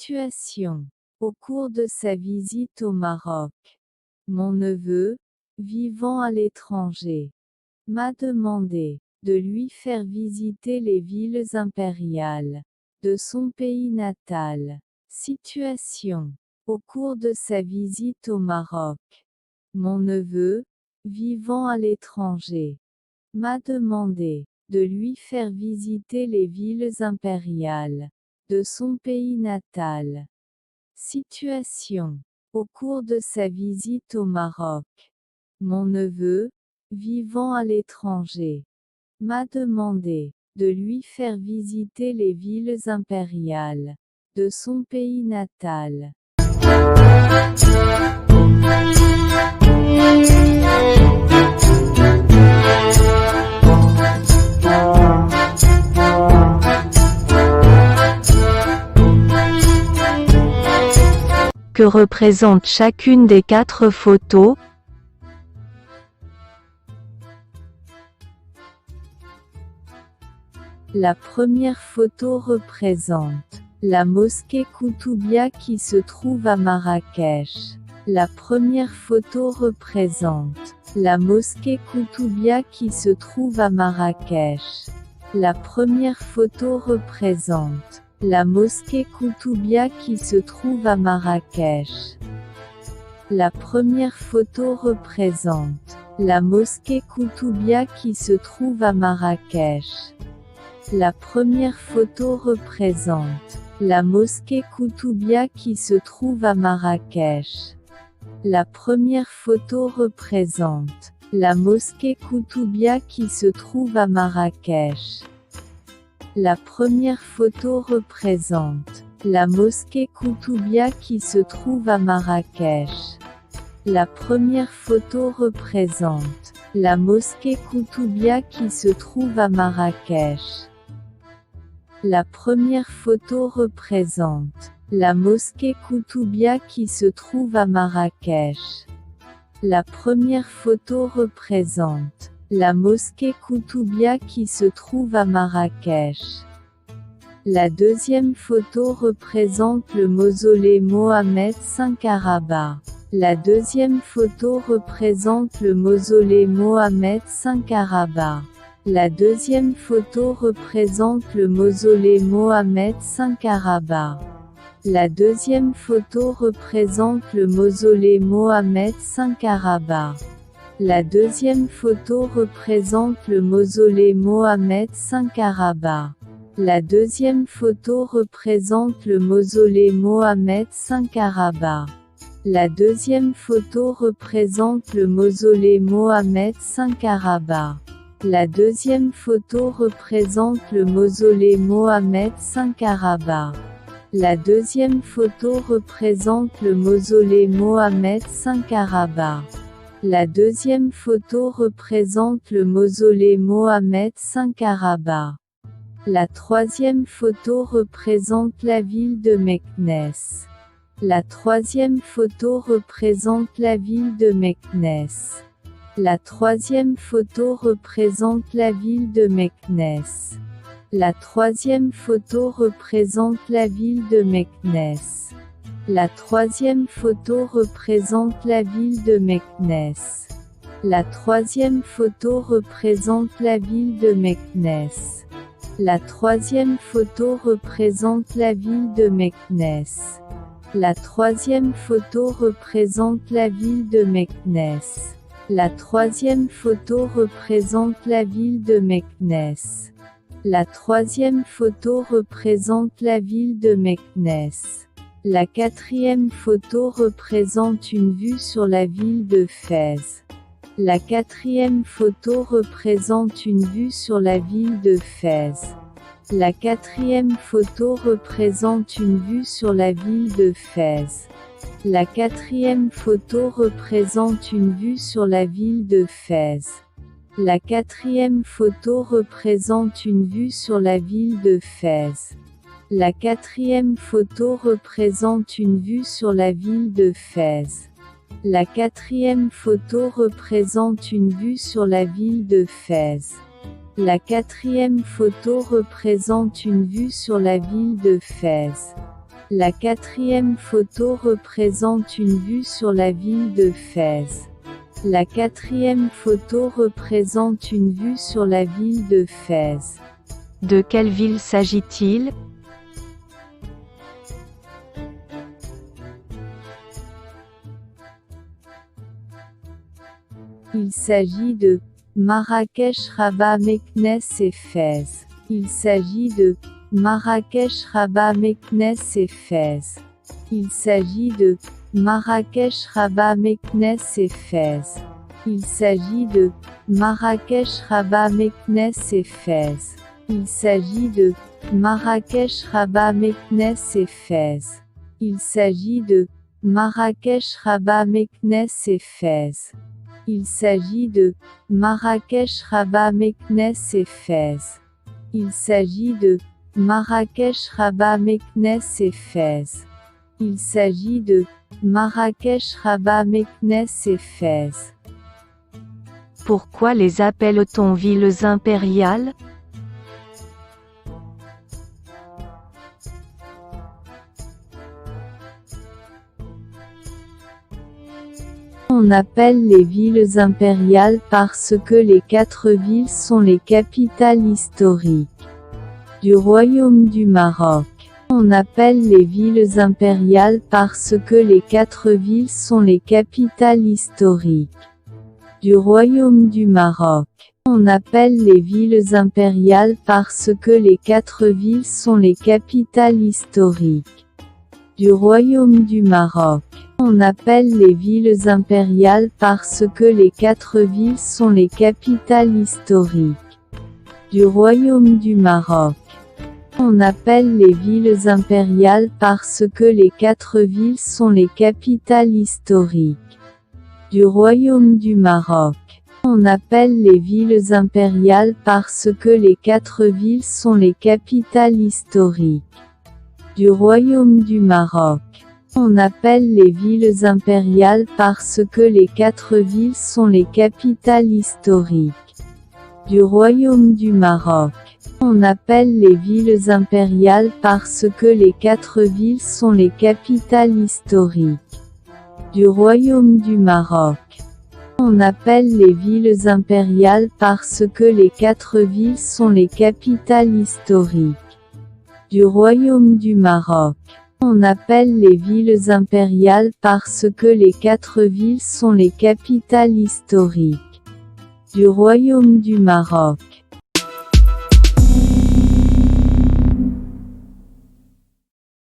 Situation. Au cours de sa visite au Maroc, mon neveu, vivant à l'étranger, m'a demandé de lui faire visiter les villes impériales de son pays natal. Situation. Au cours de sa visite au Maroc, mon neveu, vivant à l'étranger, m'a demandé de lui faire visiter les villes impériales de son pays natal. Situation. Au cours de sa visite au Maroc, mon neveu, vivant à l'étranger, m'a demandé de lui faire visiter les villes impériales de son pays natal. Que représente chacune des 4 photos? La première photo représente la mosquée Koutoubia qui se trouve à Marrakech. La première photo représente la mosquée Koutoubia qui se trouve à Marrakech. La première photo représente la mosquée Koutoubia qui se trouve à Marrakech. La première photo représente la mosquée Koutoubia qui se trouve à Marrakech. La première photo représente la mosquée Koutoubia qui se trouve à Marrakech. La première photo représente la mosquée Koutoubia qui se trouve à Marrakech. La première photo représente la mosquée Koutoubia qui se trouve à Marrakech. La première photo représente la mosquée Koutoubia qui se trouve à Marrakech. La première photo représente la mosquée Koutoubia qui se trouve à Marrakech. La première photo représente la mosquée Koutoubia qui se trouve à Marrakech. La deuxième photo représente le mausolée Mohammed V à Rabat. La deuxième photo représente le mausolée Mohammed V à Rabat. La deuxième photo représente le mausolée Mohammed V à Rabat. La deuxième photo représente le mausolée Mohammed V à Rabat. La deuxième photo représente le mausolée Mohammed V à Rabat. La deuxième photo représente le mausolée Mohammed V à Rabat. La deuxième photo représente le mausolée Mohammed V à Rabat. La deuxième photo représente le mausolée Mohammed V à Rabat. La deuxième photo représente le mausolée Mohammed V à Rabat. La deuxième photo représente le mausolée Mohammed V à Rabat. La troisième photo représente la ville de Meknès. La troisième photo représente la ville de Meknès. La troisième photo représente la ville de Meknès. La troisième photo représente la ville de Meknès. La troisième photo représente la ville de Meknès. La troisième photo représente la ville de Meknès. La troisième photo représente la ville de Meknès. La troisième photo représente la ville de Meknès. La troisième photo représente la ville de Meknès. La troisième photo représente la ville de Meknès. La quatrième photo représente une vue sur la ville de Fès. La quatrième photo représente une vue sur la ville de Fès. La quatrième photo représente une vue sur la ville de Fès. La quatrième photo représente une vue sur la ville de Fès. La quatrième photo représente une vue sur la ville de Fès. La quatrième photo représente une vue sur la ville de Fès. La quatrième photo représente une vue sur la ville de Fès. La quatrième photo représente une vue sur la ville de Fès. La quatrième photo représente une vue sur la ville de Fès. La quatrième photo représente une vue sur la ville de Fès. De quelle ville s'agit-il? Il s'agit de Marrakech, Rabat, Meknès et Fès. Il s'agit de Marrakech, Rabat, Meknès et Fès. Il s'agit de Marrakech, Rabat, Meknès et Fès. Il s'agit de Marrakech, Rabat, Meknès et Fès. Il s'agit de Marrakech, Rabat, Meknès et Fès. Il s'agit de Marrakech, Rabat, Meknès et Fès. Il s'agit de Marrakech, Rabat, Meknès et Fès. Il s'agit de Marrakech, Rabat, Meknès et Fès. Il s'agit de Marrakech, Rabat, Meknès et Fès. Pourquoi les appelle-t-on villes impériales? On appelle les villes impériales parce que les 4 villes sont les capitales historiques du Royaume du Maroc. On appelle les villes impériales parce que les 4 villes sont les capitales historiques du Royaume du Maroc. On appelle les villes impériales parce que les 4 villes sont les capitales historiques du Royaume du Maroc. On appelle les villes impériales parce que les 4 villes sont les capitales historiques du Royaume du Maroc. On appelle les villes impériales parce que les 4 villes sont les capitales historiques du Royaume du Maroc. On appelle les villes impériales parce que les 4 villes sont les capitales historiques du Royaume du Maroc. On appelle les villes impériales parce que les 4 villes sont les capitales historiques du Royaume du Maroc. On appelle les villes impériales parce que les 4 villes sont les capitales historiques du Royaume du Maroc. On appelle les villes impériales parce que les 4 villes sont les capitales historiques du Royaume du Maroc. On appelle les villes impériales parce que les 4 villes sont les capitales historiques du Royaume du Maroc.